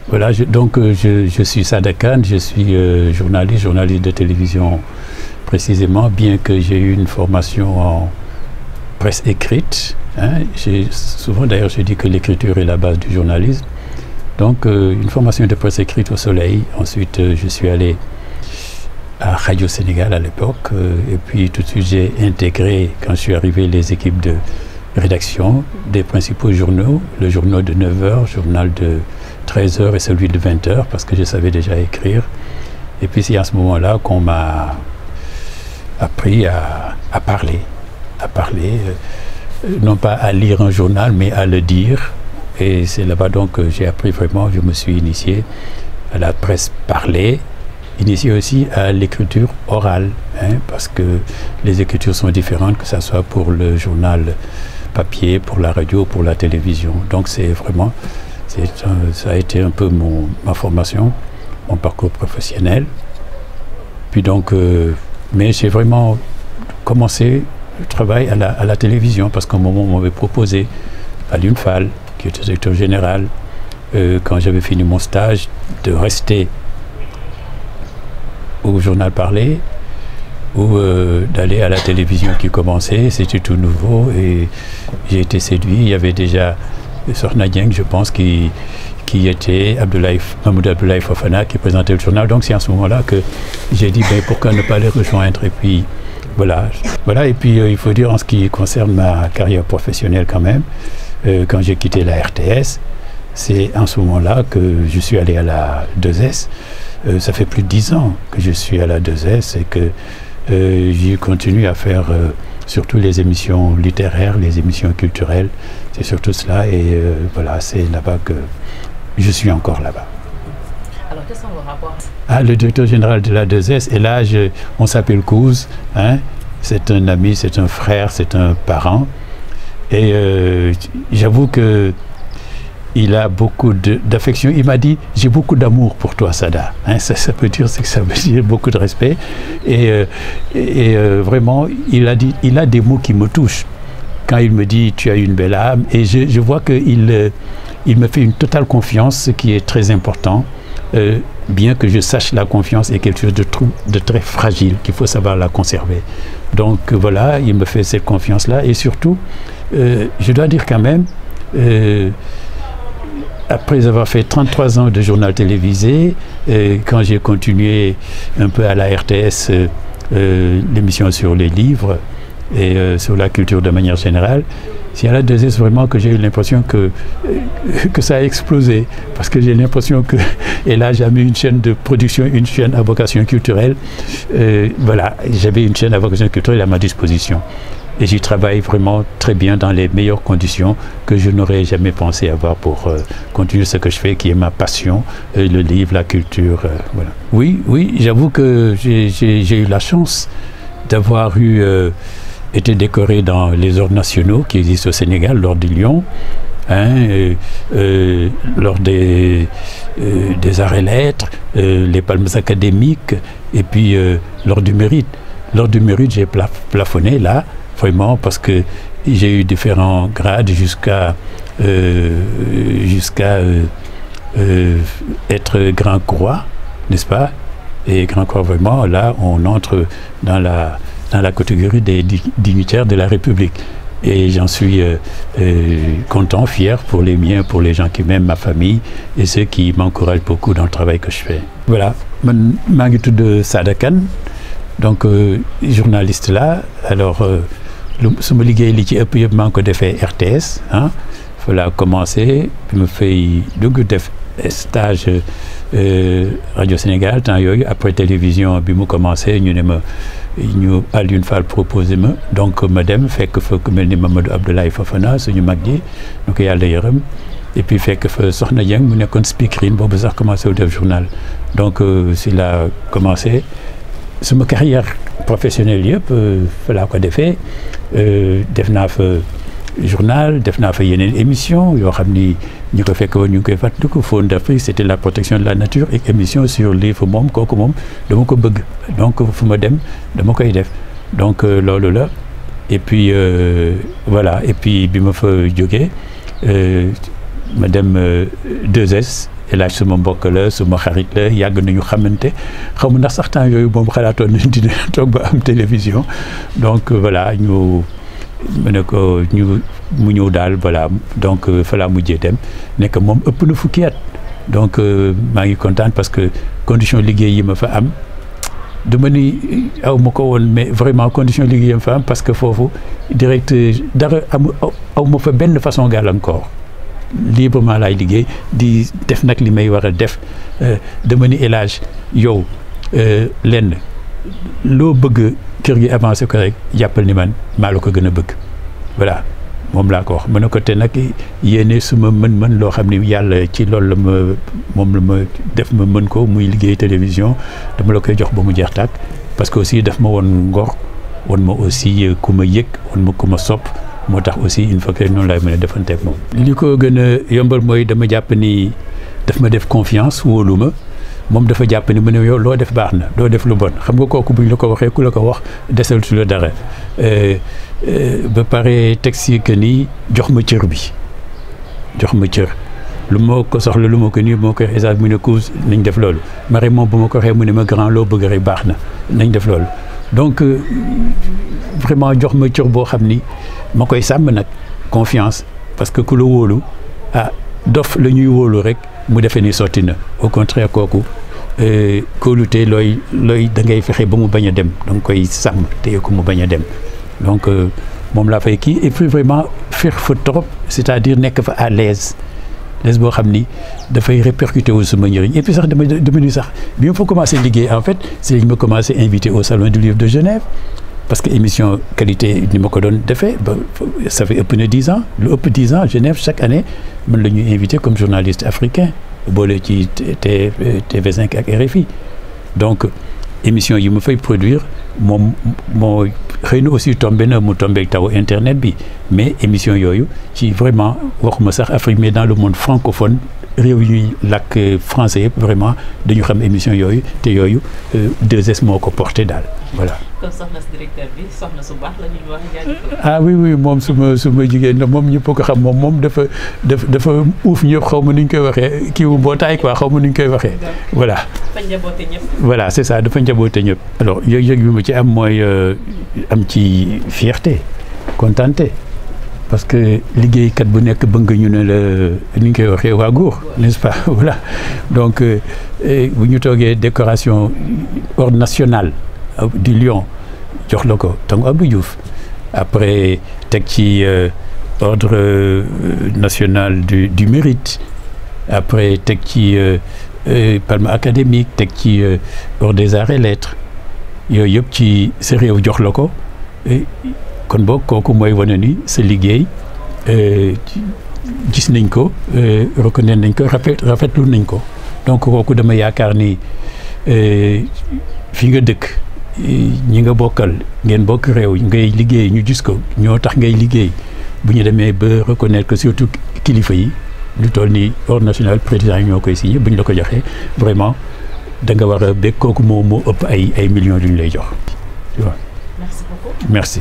Voilà, je suis Sada Kane, je suis journaliste de télévision précisément, bien que j'ai eu une formation en presse écrite. Hein, souvent d'ailleurs je dis que l'écriture est la base du journalisme. Donc une formation de presse écrite au Soleil. Ensuite je suis allé à Radio Sénégal à l'époque. Et puis tout de suite j'ai intégré, quand je suis arrivé, les équipes de rédaction des principaux journaux. Le journal de 9h, le journal de 13h et celui de 20h, parce que je savais déjà écrire. Et puis c'est à ce moment-là qu'on m'a appris à parler. Non pas à lire un journal, mais à le dire. Et c'est là-bas donc que j'ai appris vraiment, je me suis initié à la presse parlée, initié aussi à l'écriture orale, hein, parce que les écritures sont différentes, que ce soit pour le journal papier, pour la radio, pour la télévision. Donc c'est vraiment, ça a été un peu ma formation, mon parcours professionnel. Puis donc, mais j'ai vraiment commencé le travail à la télévision, parce qu'à un moment on m'avait proposé à l'UNFAL, qui était directeur général, quand j'avais fini mon stage, de rester au journal parlé ou d'aller à la télévision qui commençait. C'était tout nouveau et j'ai été séduit. Il y avait déjà Sokhna Dieng, je pense, qui était Mamoudou Abdoulaye Fofana, qui présentait le journal. Donc c'est à ce moment-là que j'ai dit pourquoi ne pas les rejoindre. Et puis voilà. Et puis il faut dire, en ce qui concerne ma carrière professionnelle quand même, quand j'ai quitté la RTS, c'est en ce moment-là que je suis allé à la 2S. Ça fait plus de 10 ans que je suis à la 2S et que j'y continue à faire surtout les émissions littéraires, les émissions culturelles. C'est surtout cela et voilà, c'est là-bas que je suis encore là-bas. Alors, quels sont vos rapports? Le directeur général de la 2S, et là, on s'appelle Kouz, hein, c'est un ami, c'est un frère, c'est un parent. Et j'avoue que il a beaucoup d'affection. Il m'a dit, j'ai beaucoup d'amour pour toi, Sada. Hein, ça veut dire, c'est que ça veut dire beaucoup de respect. Et vraiment, il a des mots qui me touchent. Quand il me dit, tu as une belle âme. Et je vois qu'il me fait une totale confiance, ce qui est très important. Bien que je sache la confiance est quelque chose de très fragile, qu'il faut savoir la conserver. Donc voilà, il me fait cette confiance-là. Et surtout, je dois dire quand même, après avoir fait 33 ans de journal télévisé, quand j'ai continué un peu à la RTS, l'émission sur les livres et sur la culture de manière générale, c'est à la 2S vraiment que j'ai eu l'impression que ça a explosé. Parce que j'ai l'impression que, et là j'avais une chaîne de production, une chaîne à vocation culturelle. Voilà, j'avais une chaîne à vocation culturelle à ma disposition. Et j'y travaille vraiment très bien dans les meilleures conditions que je n'aurais jamais pensé avoir pour continuer ce que je fais, qui est ma passion, le livre, la culture. Voilà. Oui, j'avoue que j'ai eu la chance d'avoir été décoré dans les ordres nationaux qui existent au Sénégal, l'ordre du Lion, hein, lors des arts et lettres, les palmes académiques, et puis l'ordre du mérite. L'ordre du mérite, j'ai plafonné là, vraiment, parce que j'ai eu différents grades jusqu'à être grand croix, n'est-ce pas? Et grand croix, vraiment, là, on entre dans la catégorie des dignitaires de la République. Et j'en suis content, fier pour les miens, pour les gens qui m'aiment, ma famille, et ceux qui m'encouragent beaucoup dans le travail que je fais. Voilà, maa ngi tudd Sada Kane, donc journaliste là. Alors suma liggéey li ci ëpp yëpp maa ngi ko defee RTS, ah fa laa commencé, bi ma fay dugg def stage Radio Sénégal temps yooyu, après télévision bi mu commencé ñu Alioune Fall proposé ma, donc ma dem fekk fa ku mel ni Mamadou Abdoulaye Fofana suñu mag ji ñu ko yàlla yërëm, et puis fekk fa Sokhna Dieng mu nekkoon speakerine boobu sax commencé wu def journal. Donc si la commencé sama carrière professionnelle yëpp fa laa ko defee, def naa fa journal, def naa fa yeneen émission yoo xam ni ñu ko fekk woon ñu ngi koy fàttaliku. Faune d'Afrique, c'était la protection de la nature, et émission sur livre moom kooku moom dama ko bëgg, donc fu ma dem dama koy def, donc loolu la. Et puis voilà, et puis bi ma fa jógee ma dem 2S El Hadj suma mbokk la suma xarit la yàgg nañu xamante xaw ma ndax sax temps yooyu moom xalaatoon nañ dina toog ba am télévision donc voilà ñu mu ne ko mu ñëw daal voilà donc fa laa mujjee dem nekk moom ëpp na fukki at donc maa ngi kontaan parce que condition liggéey yi ma fa am dama ni aw ma ko woon mais vraiment condition liggéey yi ma fa am parce que foofu direct dara aw ma fa benn façon gàllankoor librement laay liggéey di def nag li may war a def dama ni El Hadj yow lenn loo bëgg kër gi avancé ko rek jàppal ni man maa la ko gën a bëgg voilà moom laa ko wax mu ne ko te nag yéene suma mën-mën loo xam ni yàlla ci loolu la moom la ma def ma mën ko muy liggéey télévision dama la koy jox ba mu jeex tàkk parce que aussi daf ma woon ngor woon ma aussi ku ma yëg woon ma ku ma sopp moo tax aussi il faut que noonu laay mën a defanteeg moom. li ko gën a yombal mooy dama jàpp ni daf ma def confiance wóolu ma moom dafa jàpp ni mu ne yow loo def baax na doo def lu bon xam nga kooku buñ la ko waxee ku la ko wax desal su la dara ba pare teg si que ni jox ma cër bi jox ma cër lu ma ko soxla lu ma ko nii moo koy xesaat mu ne cause nañ def loolu mari moom bu ma ko waxee mu ne ma grand loo bëgg rek baax na nañ def loolu donc vraiment jox ma cër boo xam ni ma koy sàmm nag confiance parce que ku la wóolu dof la ñuy wóolu rek mu defee ni sotti na au contraire kooku kóolute looy da ngay fexe ba mu bañ a dem da nga koy sàmm téye ko mu bañ a dem donc moom laa fay kii et puis vraiment féex fa trop c'est-à-dire nekk fa à l'aise boo xam ni dafay répercuté wu sama njëriñ et puis sax dama ni sax bi ma fa commencé liggéey en fait c'est lañ ma commencé invité au salon du livre de Genève parce que émission qualité ni ma ko doon defee ba ça fait ëpp na 10 ans lu ëpp 10 ans Genève chaque année man la ñuy invité comme journaliste africain boole ci TV5 ak RFI donc émission yi ma fay produire moom moo xëy na aussi tombé na mu tombé taw internet bi mais émission yooyu ci vraiment waxuma sax Afrique mais dans le monde francophone réew yi ñuy làkk français yëpp vraiment dañu xam émission yooyu te yooyu 2S moo ko porté daal voilà. kon soxna si directeur bi soxna su baax la ñuy wax jaajëfal. ah oui moom suma jigéen la moom ñëpp ko xam moom dafa uuf ñëpp xaw ma nu ñu koy waxee kii wu mbootaay quoi xaw ma nu ñu koy waxee. voilà dafa njaboote ñëpp. voilà c'est ça dafa njaboote ñëpp. alors yëg-yëg bi ma ci am mooy am ci fierté contenté parce que liggéeykat bu nekk bëgg ñu ne la ni ñu koy waxee waa góor n'est-ce pas voilà donc bu ñu toogee décoration ordre national du Lion jox la ko Tanguy Abdou Diouf après teg ci ordre national du mérite après teg ci palme académique teg ci ordre des arts et lettres yooyu yëpp ci sa réew jox la ko kon boog kooku mooy wane ni sa liggéey gis nañ ko reconnaître nañ ko rafetlu nañ ko donc kooku dama yaakaar ni fi nga dëkk ñi nga bokkal ngeen bokk réew ngay liggéey ñu gis ko ñoo tax ngay liggéey bu ñu demee ba reconnaître que surtout kilifa yi lu toll ni ordre national président yi ñoo koy signé bu ñu la ko joxee vraiment da nga war a bég kooku moo ëpp ay millions yu ñu lay jox tu vois. Merci beaucoup. Merci.